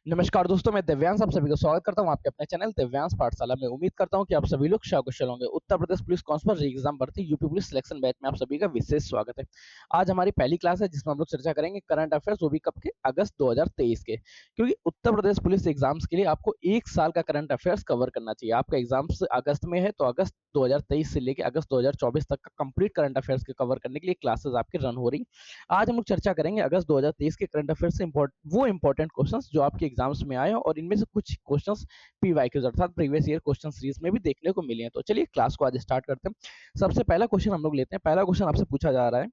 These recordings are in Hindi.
नमस्कार दोस्तों, मैं दिव्यांश आप सभी का स्वागत करता हूं आपके अपने चैनल दिव्यांश पाठशाला में। उम्मीद करता हूं कि आप सभी लोग सकुशल होंगे। Uttar Pradesh police constable exam भर्ती यूपी पुलिस सिलेक्शन बैच में आप सभी का विशेष स्वागत है। आज हमारी पहली क्लास है जिसमें हम लोग चर्चा करेंगे करंट अफेयर्स, वो भी कब के, अगस्त 2023 के। क्योंकि उत्तर प्रदेश पुलिस एग्जाम्स के लिए आपको एक साल का करंट अफेयर्स कवर करना चाहिए। आपका एग्जाम्स अगस्त में है तो अगस्त 2023 से लेकर अगस्त 2024 तक का कंप्लीट करंट अफेयर्स के कवर करने के लिए क्लासेस आपकी रन हो रही। आज हम लोग चर्चा करेंगे अगस्त 2023 के करंट अफेयर्स से वो इंपॉर्टेंट क्वेश्चंस जो आपके एग्जाम्स में आए और इनमें से कुछ क्वेश्चंस पीवाईक्यूज अर्थात प्रीवियस ईयर क्वेश्चन सीरीज में भी देखने को मिले हैं। तो चलिए क्लास को आज स्टार्ट करते हैं। सबसे पहला क्वेश्चन हम लोग लेते हैं। पहला क्वेश्चन आपसे पूछा जा रहा है,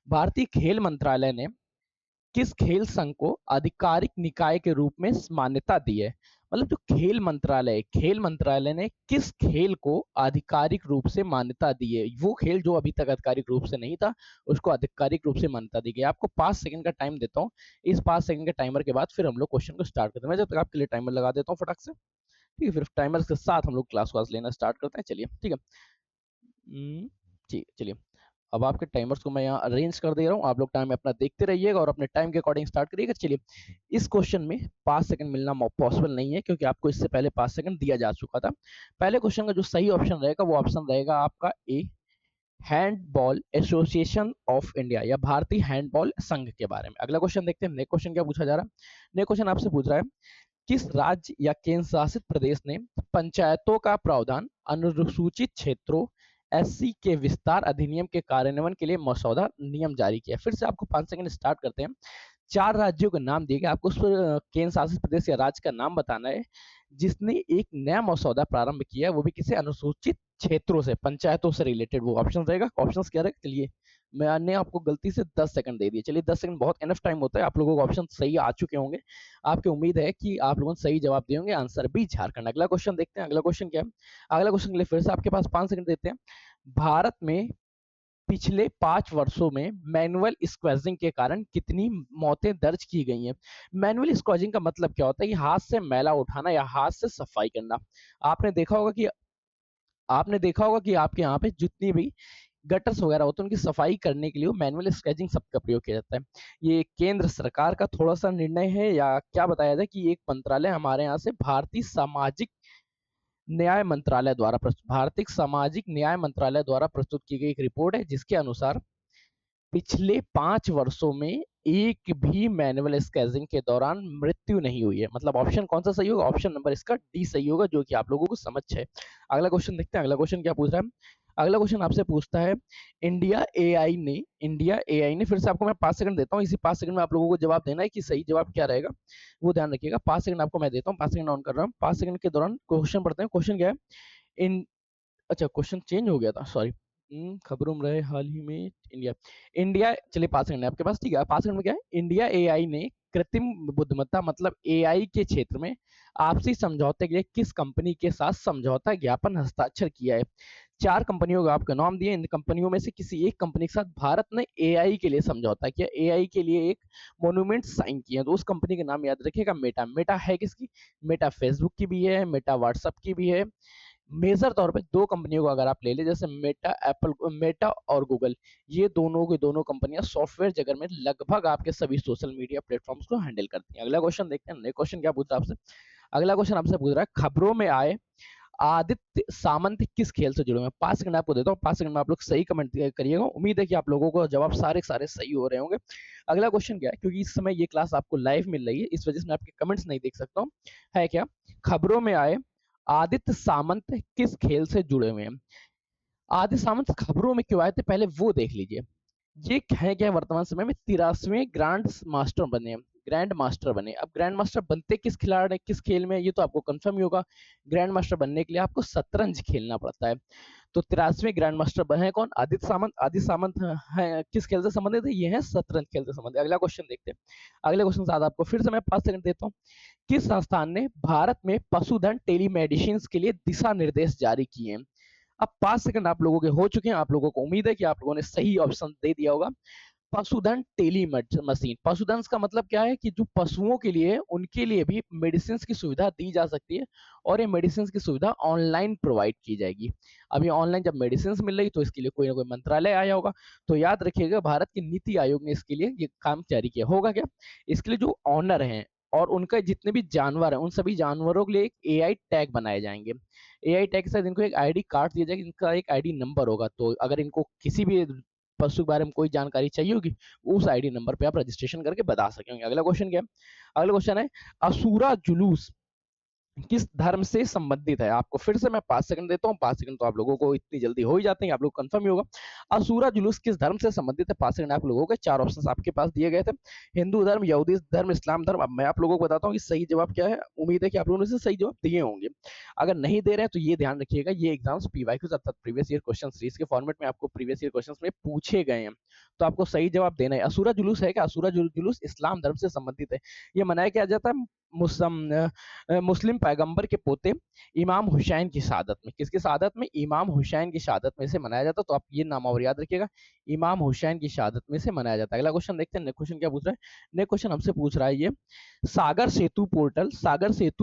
भारतीय खेल मंत्रालय ने किस खेल संघ को आधिकारिक निकाय के रूप में मान्यता दी है? मतलब जो खेल मंत्रालय ने किस खेल को आधिकारिक रूप से मान्यता दी है? वो खेल जो अभी तक आधिकारिक रूप से नहीं था, उसको आधिकारिक रूप से मान्यता दी गई। आपको 5 सेकंड का टाइम देता हूँ। इस 5 सेकंड के टाइमर के बाद फिर हम लोग क्वेश्चन को स्टार्ट करते हैं। मैं जब तक आपके लिए टाइमर लगा देता हूँ फटाक से। ठीक है, फिर टाइमर के साथ हम लोग क्लास लेना स्टार्ट करते हैं। चलिए ठीक है। जी चलिए, अब आपके टाइमर्स को मैं यहाँ अरेंज कर दे रहा हूँ। आप लोग टाइम अपना देखते रहिएगा और अपने टाइम के अकॉर्डिंग स्टार्ट करिएगा। चलिए, इस क्वेश्चन में 5 सेकंड मिलना पॉसिबल नहीं है क्योंकि आपको इससे पहले 5 सेकंड दिया जा चुका था। पहले क्वेश्चन का जो सही ऑप्शन रहेगा वो ऑप्शन रहेगा आपका ए, हैंडबॉल एसोसिएशन ऑफ इंडिया या भारतीय हैंडबॉल संघ के बारे में। अगला क्वेश्चन देखते हैं। नेक्स्ट क्वेश्चन क्या पूछा जा रहा है? नेक्स्ट क्वेश्चन आपसे पूछ रहा है, किस राज्य या केंद्र शासित प्रदेश ने पंचायतों का प्रावधान अनुसूचित क्षेत्रों एससी के विस्तार अधिनियम के कार्यान्वयन के लिए मसौदा नियम जारी किया? फिर से आपको 5 सेकंड स्टार्ट करते हैं। 4 राज्यों के नाम दिए गए, आपको उस पर केंद्र शासित प्रदेश या राज्य का नाम बताना है जिसने एक नया मसौदा प्रारंभ किया है, वो भी किसी अनुसूचित क्षेत्रों से, पंचायतों से रिलेटेड। वो ऑप्शन रहेगा। ऑप्शन क्या रहेगा? चलिए, मैंने आपको गलती से 10 सेकंड दे दिए। चलिए, 10 सेकंड बहुत एनफ टाइम होता है। आप लोगों को ऑप्शन सही आ चुके होंगे। आपकी उम्मीद है कि आप लोगों ने सही जवाब दिए होंगे। Answer B, Jharkhand. अगला क्वेश्चन देखते हैं। अगला क्वेश्चन क्या है? अगला क्वेश्चन के लिए फिर से आपके पास 5 सेकंड देते हैं। भारत में पिछले 5 वर्षों में मैनुअल स्क्वैजिंग के कारण कितनी मौतें दर्ज की गई हैं? मैनुअल स्क्वैजिंग का मतलब क्या होता है? कि हाथ से मैला उठाना या हाथ से सफाई करना। आपने देखा होगा कि आपने देखा होगा कि आपके यहाँ पे जितनी भी गटर्स वगैरह होते हैं उनकी सफाई करने के लिए मैनुअल स्केचिंग सबका प्रयोग किया जाता है। ये केंद्र सरकार का थोड़ा सा निर्णय है या क्या बताया जाए कि एक मंत्रालय हमारे यहाँ से भारतीय सामाजिक न्याय मंत्रालय द्वारा प्रस्तुत की गई एक रिपोर्ट है जिसके अनुसार पिछले 5 वर्षों में एक भी मैनुअल स्केचिंग के दौरान मृत्यु नहीं हुई है। मतलब ऑप्शन कौन सा सही होगा? ऑप्शन नंबर इसका डी सही होगा, जो कि आप लोगों को समझ है। अगला क्वेश्चन देखते हैं। अगला क्वेश्चन क्या पूछ रहा है? अगला क्वेश्चन आपसे पूछता है, इंडिया एआई ने फिर से आपको मैं 5 सेकंड देता हूँ। इसी 5 सेकंड में आप लोगों को जवाब देना है कि सही जवाब क्या रहेगा, वो ध्यान रखिएगा। 5 सेकंड आपको मैं देता हूँ। 5 सेकंड ऑन कर रहा हूँ। 5 सेकंड के दौरान क्वेश्चन पढ़ते हैं। क्वेश्चन क्या है? इन अच्छा, क्वेश्चन चेंज हो गया था, सॉरी। खबरों में रहे हाल ही में इंडिया इंडिया चलिए 5 सेकंड है आपके पास। ठीक है, 5 सेकंड में क्या है? इंडिया एआई ने कृत्रिम बुद्धिमत्ता मतलब एआई के क्षेत्र में आपसी समझौते के लिए किस कंपनी के साथ समझौता ज्ञापन हस्ताक्षर किया है? 4 कंपनियों का आपका नाम दिए। इन कंपनियों में से किसी एक कंपनी के साथ भारत ने एआई के लिए समझौता किया, एआई के लिए एक मोन्यूमेंट साइन किया। तो उस कंपनी के नाम याद रखिएगा। मेटा। मेटा है किसकी? मेटा फेसबुक की भी है, मेटा व्हाट्सएप की भी है। मेजर तौर पे 2 कंपनियों को अगर आप ले ले, जैसे मेटा और गूगल, ये दोनों की दोनों कंपनियां सॉफ्टवेयर जगत में लगभग आपके सभी सोशल मीडिया प्लेटफॉर्म्स को हैंडल करती हैं। अगला क्वेश्चन देखते हैं। नेक्स्ट क्वेश्चन क्या पूछता है आपसे? अगला क्वेश्चन आपसे पूछ रहा है, खबरों में आए आदित्य सामंत किस खेल से जुड़े हुए हैं? 5 सेकंड आपको देता हूँ। 5 सेकंड में आप लोग सही कमेंट करिएगा। उम्मीद है कि आप लोगों को जवाब सारे सारे सही हो रहे होंगे। अगला क्वेश्चन क्या है? क्योंकि इस समय ये क्लास आपको लाइव मिल रही है, इस वजह से मैं आपके कमेंट्स नहीं देख सकता हूँ। है क्या? खबरों में आए आदित्य सामंत किस खेल से जुड़े हुए हैं? आदित्य सामंत खबरों में क्यों आए थे, पहले वो देख लीजिए। ये है क्या? वर्तमान समय में 83वें ग्रैंड मास्टर बने। अब ग्रैंड मास्टर बनते किस खिलाड़ी किस खेल में, ये तो आपको कंफर्म ही होगा। ग्रैंड मास्टर बनने के लिए आपको शतरंज खेलना पड़ता है। तो 83वें ग्रैंड मास्टर बने कौन? आदित्य सामंत। आदित्य सामंत है किस खेल से संबंधित है? ये है शतरंज खेल से संबंधित। अगला क्वेश्चन देखते हैं। अगले क्वेश्चन के साथ आपको फिर से मैं 5 सेकंड देता हूँ। किस संस्थान ने भारत में पशुधन टेलीमेडिसिन के लिए दिशा निर्देश जारी किए हैं? अब 5 सेकंड आप लोगों के हो चुके हैं। आप लोगों को उम्मीद है कि आप लोगों ने सही ऑप्शन दे दिया होगा। पशुधन टेली मशीन, पशुधन का मतलब क्या है कि जो पशुओं के लिए उनके लिए भी मेडिसिन की सुविधा दी जा सकती है और ये मेडिसिन की सुविधा ऑनलाइन प्रोवाइड की जाएगी। अब ये ऑनलाइन जब मेडिसिन मिल रही तो इसके लिए कोई ना कोई मंत्रालय आया होगा। तो याद रखिएगा, भारत की नीति आयोग ने इसके लिए ये काम जारी किया होगा। क्या इसके लिए जो ऑनर हैं और उनका जितने भी जानवर हैं उन सभी जानवरों के लिए एक एआई टैग बनाए जाएंगे। एआई टैग के साथ इनको एक आईडी कार्ड दिया जाएगा, इनका एक आईडी नंबर होगा। तो अगर इनको किसी भी पशु के बारे में कोई जानकारी चाहिए होगी, उस आईडी नंबर पे आप रजिस्ट्रेशन करके बता सकेंगे। अगला क्वेश्चन क्या है? अगला क्वेश्चन है असुरा जुलूस किस धर्म से संबंधित है? आपको फिर से मैं 5 सेकंड देता हूँ। 5 सेकंड तो आप लोगों को इतनी जल्दी हो ही जाते हैं, आप लोग कंफर्म ही होगा। असुरा जुलूस किस धर्म से संबंधित है? 5 सेकंड आप लोगों के। 4 ऑप्शंस आपके पास दिए गए थे, हिंदू धर्म, यहूदी धर्म, इस्लाम धर्म। अब मैं आप लोगों को बताता हूँ कि सही जवाब क्या है। उम्मीद है कि आप लोगों ने से सही जवाब दिए होंगे। अगर नहीं दे रहे हैं तो ये ध्यान रखिएगा, ये एग्जाम्स पीवाईक्यूज अर्थात प्रीवियस ईयर क्वेश्चन सीरीज के फॉर्मेट में आपको प्रीवियस ईयर क्वेश्चन में पूछे गए हैं, तो आपको सही जवाब देना है। असुरा जुलूस है क्या? असुरा जुलूस इस्लाम धर्म से संबंधित है। ये मनाया क्या जाता है? मुस्लिम पैगंबर के पोते इमाम हुसैन की शहादत में। किसकी शहादत में? इमाम हुसैन की शहादत में से मनाया जाता है। तो आप ये नामावली याद रखिएगा, इमाम हुसैन की शहादत में से मनाया जाता है। अगला क्वेश्चन देखते हैं। नेक्स्ट क्वेश्चन क्या पूछ रहा है? नेक्स्ट क्वेश्चन हमसे पूछ रहा है ये, सागर सेतु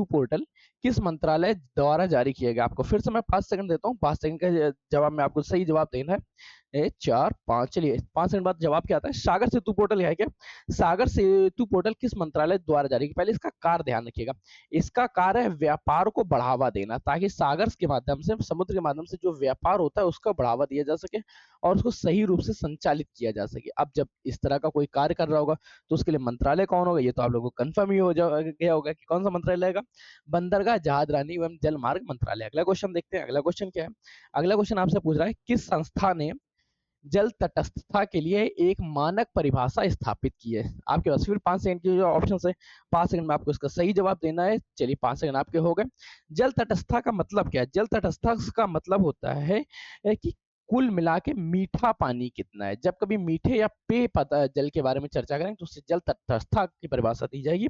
पोर्टल किस मंत्रालय द्वारा जारी किया गया? आपको फिर से मैं 5 सेकंड देता हूँ। 5 सेकंड का जवाब में आपको सही जवाब देना है। 4 5 चलिए 5 सेकंड बाद जवाब क्या आता है? सागर सेतु पोर्टल है क्या? सागर सेतु पोर्टल किस मंत्रालय द्वारा जारी? पहले इसका कार्य ध्यान रखिएगा। इसका कार्य है व्यापार को बढ़ावा देना, ताकि सागर के माध्यम से, समुद्र के माध्यम से जो व्यापार होता है उसका बढ़ावा दिया जा सके और उसको सही रूप से संचालित किया जा सके। अब जब इस तरह का कोई कार्य कर रहा होगा तो उसके लिए मंत्रालय कौन होगा? ये तो आप लोगों को कंफर्म ही हो गया होगा कि कौन सा मंत्रालय रहेगा। बंदरगाह, जहाजरानी एवं जलमार्ग मंत्रालय। अगला क्वेश्चन देखते हैं। अगला क्वेश्चन क्या है? अगला क्वेश्चन आपसे पूछ रहा है, किस संस्था ने जल तटस्थता के लिए एक मानक परिभाषा स्थापित की है? आपके पास फिर 5 सेकंड की जो ऑप्शन है, 5 सेकंड में आपको इसका सही जवाब देना है। चलिए 5 सेकंड आपके हो गए। जल तटस्थता का मतलब क्या है? जल तटस्थता का मतलब होता है कि कुल मिला के मीठा पानी कितना है। जब कभी मीठे या पेय जल के बारे में चर्चा करें तो उससे जल तटस्थता की परिभाषा दी जाएगी।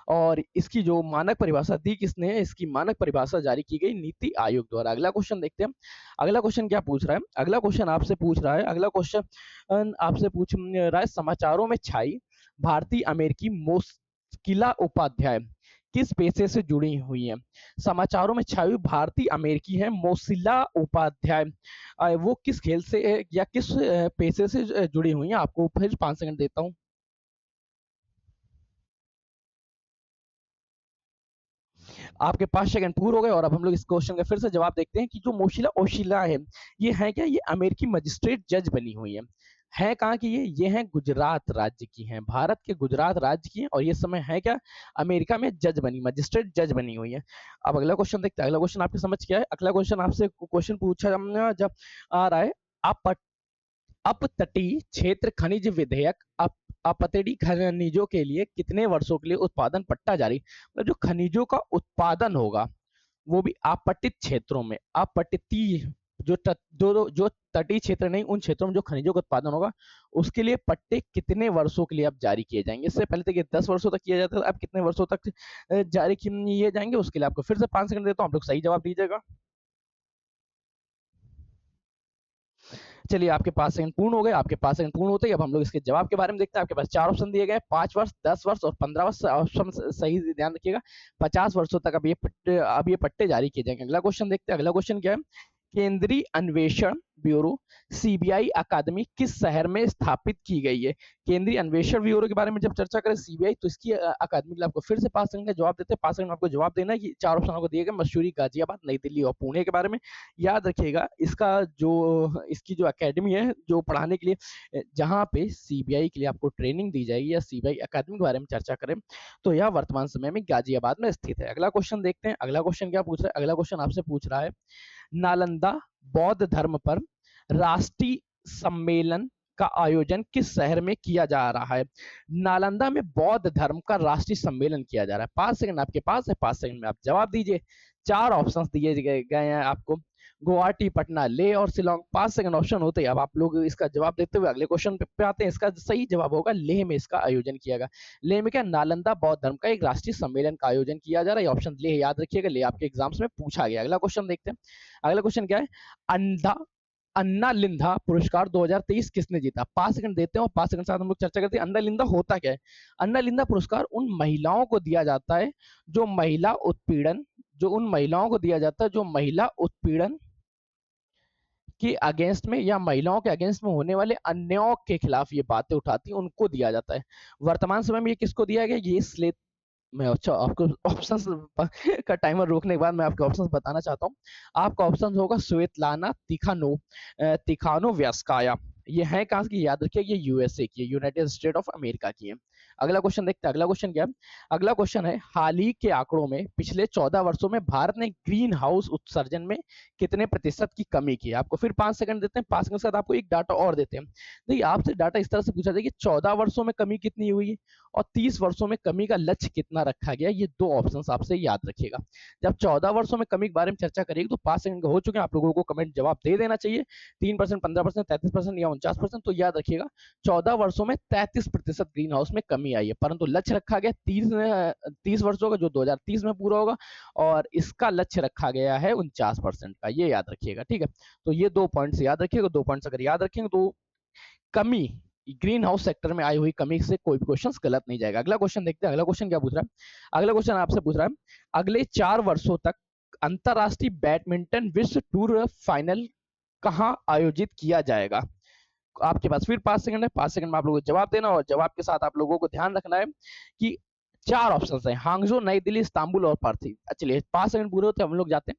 और इसकी जो मानक परिभाषा दी किसने है? इसकी मानक परिभाषा जारी की गई नीति आयोग द्वारा। अगला क्वेश्चन देखते हैं। अगला क्वेश्चन क्या पूछ रहा है? अगला क्वेश्चन आपसे पूछ रहा है, अगला क्वेश्चन आपसे पूछ रहा है, समाचारों में छाई भारतीय अमेरिकी मोस्किला उपाध्याय किस पेशे से जुड़ी हुई है? समाचारों में छाई भारतीय अमेरिकी है मोसिला उपाध्याय, वो किस खेल से या किस पेशे से जुड़ी हुई है? आपको फिर 5 सेकंड देता हूँ। आपके 5 सेकंड पूरे हो गए और अब हम लोग इस क्वेश्चन का फिर से जवाब देखते हैं कि जो मोशिला ओशिला है, ये है क्या? ये अमेरिकी मजिस्ट्रेट जज बनी हुई है कहाँ की? ये है गुजरात राज्य की है, भारत के गुजरात राज्य की है। और ये समय है क्या? अमेरिका में जज बनी, मजिस्ट्रेट जज बनी हुई है। अब अगला क्वेश्चन देखते हैं। अगला क्वेश्चन आपकी समझ क्या है? अगला क्वेश्चन आपसे क्वेश्चन पूछा जब आ रहा है, आप अपतटीय क्षेत्र खनिज विधेयक अपतटीय खनिजों के लिए कितने वर्षों के लिए उत्पादन पट्टा जारी, मतलब जो खनिजों का उत्पादन होगा वो भी अपतित क्षेत्रों में, अपतटीय जो तटीय क्षेत्र नहीं, उन क्षेत्रों में जो खनिजों का उत्पादन होगा उसके लिए पट्टे कितने वर्षों के लिए अब जारी किए जाएंगे? इससे पहले तक ये 10 वर्षों तक किया जाता था, अब कितने वर्षों तक जारी किए जाएंगे? उसके लिए आपको फिर से 5 सेकंड देता हूँ, आप लोग सही जवाब दीजिएगा। चलिए आपके 5 सेकंड पूर्ण हो गए। आपके 5 सेकंड पूर्ण होते ही अब हम लोग इसके जवाब के बारे में देखते हैं। आपके पास 4 ऑप्शन दिए गए, 5 वर्ष, 10 वर्ष और 15 वर्ष। ऑप्शन सही ध्यान रखिएगा। 50 वर्षों तक अब ये पट्टे जारी किए जाएंगे। अगला क्वेश्चन देखते हैं। अगला क्वेश्चन क्या है? केंद्रीय अन्वेषण ब्यूरो सीबीआई अकादमी किस शहर में स्थापित की गई है? केंद्रीय अन्वेषण ब्यूरो के बारे में जब चर्चा करें सीबीआई, तो इसकी अकादमी के लिए आपको फिर से 5 सेकंड का जवाब देते हैं। 5 सेकंड में आपको जवाब देना है कि 4 ऑप्शन आपको दिए गए, मसूरी, गाजियाबाद, नई दिल्ली और पुणे के बारे में। याद रखिएगा इसकी जो अकेडमी है जो पढ़ाने के लिए, जहां पे सीबीआई के लिए आपको ट्रेनिंग दी जाएगी या सीबीआई अकादमी के बारे में चर्चा करें, तो यह वर्तमान समय में गाजियाबाद में स्थित है। अगला क्वेश्चन देखते हैं। अगला क्वेश्चन क्या पूछ रहा है? अगला क्वेश्चन आपसे पूछ रहा है, नालंदा बौद्ध धर्म पर राष्ट्रीय सम्मेलन का आयोजन किस शहर में किया जा रहा है? नालंदा में बौद्ध धर्म का राष्ट्रीय सम्मेलन किया जा रहा है। 5 सेकंड आपके पास है, 5 सेकंड में आप जवाब दीजिए। 4 ऑप्शंस दिए गए हैं आपको, गुवाहाटी, पटना, ले और शिलोंग। 5 सेकंड ऑप्शन होते हैं। अब आप लोग इसका जवाब देते हुए अगले क्वेश्चन पे आते हैं। इसका सही जवाब होगा लेह में इसका आयोजन किया गया। लेह में क्या? नालंदा बौद्ध धर्म का एक राष्ट्रीय सम्मेलन का आयोजन किया जा रहा है। ऑप्शन लेह याद रखिएगा, लेह आपके एग्जाम्स में पूछा गया। अगला क्वेश्चन देखते हैं। अगला क्वेश्चन क्या है? अंधा अन्ना लिंधा पुरस्कार 2023 किसने जीता? 5 सेकंड देते हैं और 5 सेकंड साथ हम लोग चर्चा करते हैं। अन्ना लिंधा होता क्या है? अन्ना लिंधा पुरस्कार उन महिलाओं को दिया जाता है जो महिला उत्पीड़न उन महिलाओं को दिया जाता है जो महिला उत्पीड़न के अगेंस्ट में या महिलाओं के अगेंस्ट में होने वाले अन्यायों के खिलाफ ये बातें उठाती हैं, उनको दिया जाता है। वर्तमान समय में ये किसको दिया गया? ये मैं अच्छा आपको ऑप्शंस का टाइमर रोकने के बाद मैं आपके ऑप्शंस बताना चाहता हूँ। आपका ऑप्शन होगा स्वेतलाना तिखानोव्यास्काया। ये है कहाँ की, याद रखिए ये यूएसए की है, यूनाइटेड स्टेट ऑफ अमेरिका की है। अगला क्वेश्चन देखते हैं, अगला क्वेश्चन क्या है। अगला क्वेश्चन है, हाल ही के आंकड़ों में पिछले 14 वर्षों में भारत ने ग्रीन हाउस उत्सर्जन में कितने प्रतिशत की कमी की है। आपको फिर 5 सेकंड देते हैं, 5 सेकंड के साथ आपको एक डाटा और देते हैं। देखिए आपसे डाटा इस तरह से पूछा जाए कि 14 वर्षों में कमी कितनी हुई है और 30 वर्षों में कमी का लक्ष्य कितना रखा गया, ये दो ऑप्शंस आपसे याद रखिएगा। जब 14 वर्षों में कमी के बारे में चर्चा करेगी तो 5 सेकंड हो चुके हैं, आप लोगों को कमेंट जवाब दे देना चाहिए। 3%, 15%, 33% या 49%। तो याद रखिएगा 14 वर्षों में 33% ग्रीन हाउस में कमी आई है, परंतु लक्ष्य रखा गया 30 वर्षों का, जो 2030 में पूरा होगा, और इसका लक्ष्य रखा गया है 49% का, ये याद रखिएगा। ठीक है, तो ये 2 पॉइंट्स याद रखिएगा। 2 पॉइंट्स अगर याद रखेंगे तो कमी, ग्रीन हाउस सेक्टर में आई हुई कमी से कोई भी क्वेश्चन गलत नहीं जाएगा। अगला क्वेश्चन देखते हैं, अगला क्वेश्चन क्या पूछ रहा है। अगला क्वेश्चन आपसे पूछ रहा है, अगले 4 वर्षों तक अंतरराष्ट्रीय बैडमिंटन विश्व टूर फाइनल कहाँ आयोजित किया जाएगा। आपके पास फिर 5 सेकंड है, 5 सेकंड में आप लोगों को जवाब देना, और जवाब के साथ आप लोगों को ध्यान रखना है कि 4 ऑप्शंस हैं, हांगजो, नई दिल्ली, इस्तांबुल और पार्थी। चलिए 5 सेकंड पूरे होते हैं, हम लोग जाते हैं।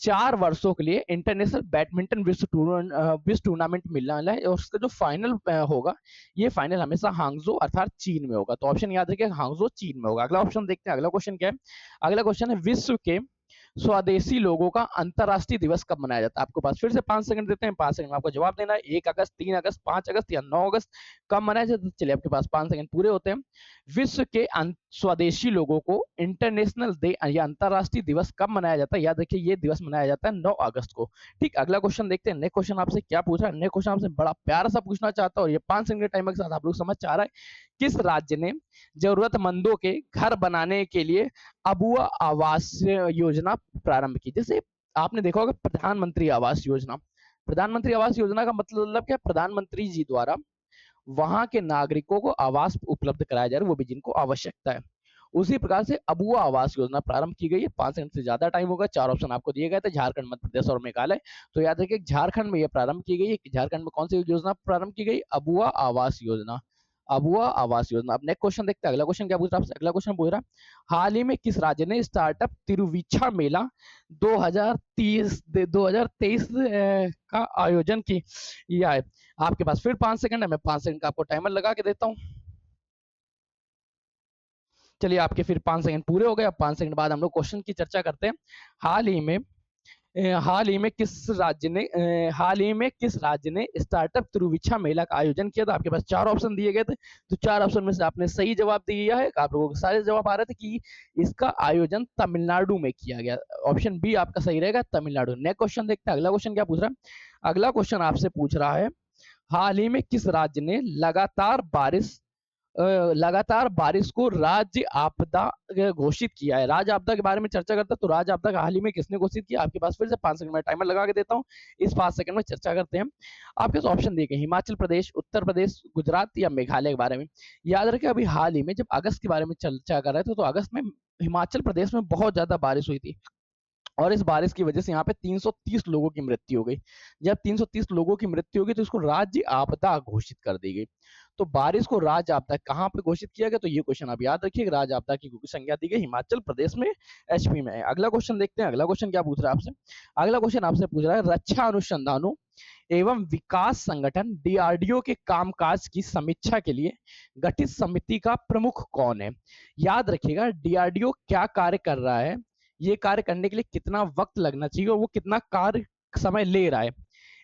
4 वर्षों के लिए इंटरनेशनल बैडमिंटन विश्व टूर्नामेंट मिलने वाला है, और उसका जो फाइनल होगा, ये फाइनल हमेशा हांगजो अर्थात चीन में होगा। तो ऑप्शन याद रखिए, हांगजो चीन में होगा। अगला ऑप्शन देखते हैं, अगला क्वेश्चन क्या है। अगला क्वेश्चन है, विश्व के स्वदेशी लोगों का अंतरराष्ट्रीय दिवस कब मनाया जाता है। आपको पास फिर से 5 सेकंड देते हैं, 5 सेकंड में आपको जवाब देना है। 1 अगस्त, 3 अगस्त, 5 अगस्त या 9 अगस्त, कब मनाया जाता है। चलिए आपके पास 5 सेकंड पूरे होते हैं। विश्व के स्वदेशी लोगों को इंटरनेशनल डे या अंतरराष्ट्रीय दिवस कब मनाया जाता है। याद रखिए ये दिवस मनाया जाता है 9 अगस्त को। ठीक, अगला क्वेश्चन देखते हैं। नेक्स्ट क्वेश्चन आपसे क्या पूछ रहा है। नेक्स्ट क्वेश्चन आपसे बड़ा प्यारा सा पूछना चाहता हूँ, ये 5 सेकंड के टाइमर के साथ आप लोग समझ चाह रहा है। किस राज्य ने जरूरतमंदों के घर बनाने के लिए अबुआ आवास योजना प्रारंभ की। जैसे आपने देखा होगा प्रधानमंत्री आवास योजना, प्रधानमंत्री आवास योजना का मतलब क्या, प्रधानमंत्री जी द्वारा वहां के नागरिकों को आवास उपलब्ध कराया जा रहा है, वो भी जिनको आवश्यकता है। उसी प्रकार से अबुआ आवास योजना प्रारंभ की गई है। 5 सेकंड से ज्यादा टाइम होगा। 4 ऑप्शन आपको दिए गए थे, झारखंड, मध्य प्रदेश और मेघालय। तो याद रखिए झारखंड में यह प्रारंभ की गई है। झारखंड में कौन सी योजना प्रारंभ की गई, अबुआ आवास योजना, अबुआ आवास योजना। अब नेक्स्ट क्वेश्चन देखते हैं, अगला क्वेश्चन क्या पूछ रहा है। अगला क्वेश्चन पूछ रहा है, हाल ही में किस राज्य ने स्टार्टअप तिरुविछा मेला 2023 का आयोजन किया है। आपके पास फिर 5 सेकंड है, मैं 5 सेकंड का आपको टाइमर लगा के देता हूँ। चलिए आपके फिर 5 सेकंड पूरे हो गए। अब 5 सेकंड बाद हम लोग क्वेश्चन की चर्चा करते हैं। हाल ही में हाल ही में किस राज्य ने स्टार्टअप तिरुविछा मेला का आयोजन किया था। आपके पास 4 ऑप्शन दिए गए थे, तो 4 ऑप्शन में से आपने सही जवाब दिया है। आप लोगों के सारे जवाब आ रहे थे कि इसका आयोजन तमिलनाडु में किया गया। ऑप्शन बी आपका सही रहेगा, तमिलनाडु। नेक्स्ट क्वेश्चन देखते हैं, अगला क्वेश्चन क्या पूछ रहा है। अगला क्वेश्चन आपसे पूछ रहा है, हाल ही में किस राज्य ने लगातार बारिश को राज्य आपदा घोषित किया है। राज्य आपदा के बारे में चर्चा करता है, तो राज्य आपदा का हाल ही में किसने घोषित किया। आपके पास फिर से 5 सेकंड में टाइमर लगा के देता हूँ, इस 5 सेकंड में चर्चा करते हैं। आपके पास ऑप्शन दिए गए, हिमाचल प्रदेश, उत्तर प्रदेश, गुजरात या मेघालय के बारे में। याद रखें अभी हाल ही में जब अगस्त के बारे में चर्चा कर रहे थे, तो अगस्त में हिमाचल प्रदेश में बहुत ज्यादा बारिश हुई थी, और इस बारिश की वजह से यहाँ पे 330 लोगों की मृत्यु हो गई। जब 330 लोगों की मृत्यु हो गई तो इसको राज्य आपदा घोषित कर दी गई। तो बारिश को राज्य आपदा कहाँ पे घोषित किया गया, तो ये क्वेश्चन आप याद रखिए, राज्य आपदा की संज्ञा दी गई हिमाचल प्रदेश में, एचपी में। अगला क्वेश्चन देखते हैं, अगला क्वेश्चन क्या पूछ रहा है आपसे। अगला क्वेश्चन आपसे पूछ रहा है, रक्षा अनुसंधानों एवं विकास संगठन डीआरडीओ के कामकाज की समीक्षा के लिए गठित समिति का प्रमुख कौन है। याद रखिएगा डीआरडीओ क्या कार्य कर रहा है, ये कार्य करने के लिए कितना वक्त लगना चाहिए और वो कितना कार्य समय ले रहा है,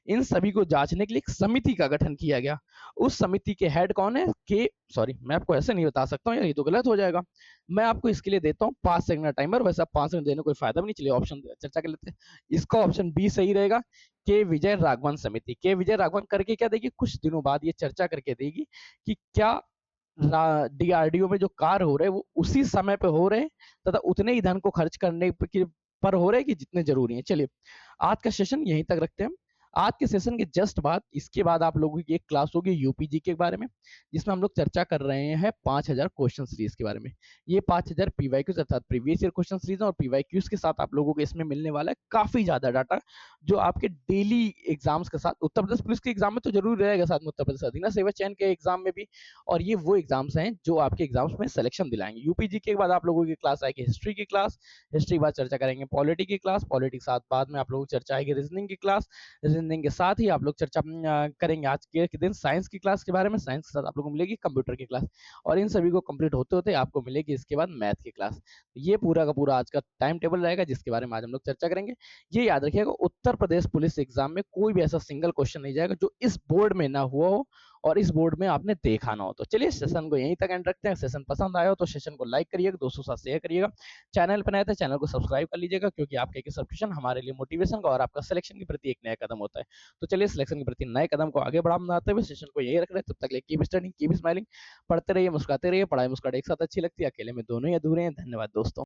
इन सभी को जांचने के लिए एक समिति का गठन किया गया। उस समिति के हेड कौन है, के सॉरी मैं आपको ऐसे नहीं बता सकता हूँ, ये तो गलत हो जाएगा। मैं आपको इसके लिए देता हूँ 5 सेकंड का टाइमर, वैसे 5 सेकंड देने कोई फायदा भी नहीं। चलिए ऑप्शन चर्चा कर लेते हैं। इसका ऑप्शन बी सही रहेगा, के विजय राघवन समिति। के विजय राघवन करके क्या देगी, कुछ दिनों बाद ये चर्चा करके देगी कि क्या डीआरडीओ में जो कार्य हो रहे हैं वो उसी समय पे हो रहे हैं तथा उतने ही धन को खर्च करने पर हो रहे हैं कि जितने जरूरी हैं। चलिए आज का सेशन यहीं तक रखते हैं। आज के सेशन के जस्ट बाद इसके बाद आप लोगों की एक क्लास होगी यूपीजी के बारे में, जिसमें हम लोग चर्चा कर रहे हैं 5000 क्वेश्चन सीरीज के बारे में। ये 5000 पीवाईक्यूज अर्थात प्रीवियस ईयर क्वेश्चन सीरीज और पीवाईक्यूज के साथ आप लोगों को इसमें मिलने वाला है काफी ज्यादा डाटा, जो आपके डेली एग्जाम्स के साथ उत्तर प्रदेश पुलिस के एग्जाम में तो जरूर रहेगा, साथ में उत्तर प्रदेश अधीना सेवा चयन के एग्जाम में भी। और ये वो एग्जाम्स हैं जो आपके एग्जाम्स में सिलेक्शन दिलाएंगे। यूपीजी के बाद आप लोगों की क्लास आएगी हिस्ट्री की क्लास, हिस्ट्री के बाद चर्चा करेंगे पॉलिटी की क्लास, पॉलिटी के साथ बाद में आप लोगों की चर्चा आएगी रीजनिंग की क्लास, रीजनिंग के साथ ही आप लोग चर्चा करेंगे आज के दिन साइंस की क्लास के बारे में, साइंस के साथ आप लोगों को मिलेगी कंप्यूटर की क्लास, और इन सभी को कंप्लीट होते होते आपको मिलेगी इसके बाद मैथ की क्लास। ये पूरा का पूरा आज का टाइम टेबल रहेगा जिसके बारे में आज हम लोग चर्चा करेंगे। ये याद रखिएगा उत्तर प्रदेश पुलिस एग्जाम में कोई भी ऐसा सिंगल क्वेश्चन नहीं जाएगा जो इस बोर्ड में ना हुआ हो और इस बोर्ड में आपने देखा ना हो। तो चलिए सेशन को यहीं तक एंड रखते हैं। सेशन पसंद आया हो तो सेशन को लाइक करिएगा, दोस्तों के साथ शेयर करिएगा, चैनल पर नए थे चैनल को सब्सक्राइब कर लीजिएगा, क्योंकि आपका एक सब्सक्रिप्शन हमारे लिए मोटिवेशन का और आपका सिलेक्शन के प्रति एक नया कदम होता है। तो चलिए सिलेक्शन के प्रति नए कदम को आगे बढ़ाते हुए सेशन को यही रख रहे हैं। तब तक कीप स्टडिंग कीप स्माइलिंग, पढ़ते रहिए मुस्कुराते रहिए, पढ़ाई मुस्कुराहट एक साथ अच्छी लगती है, अकेले में दोनों ही अधूरे हैं। धन्यवाद दोस्तों।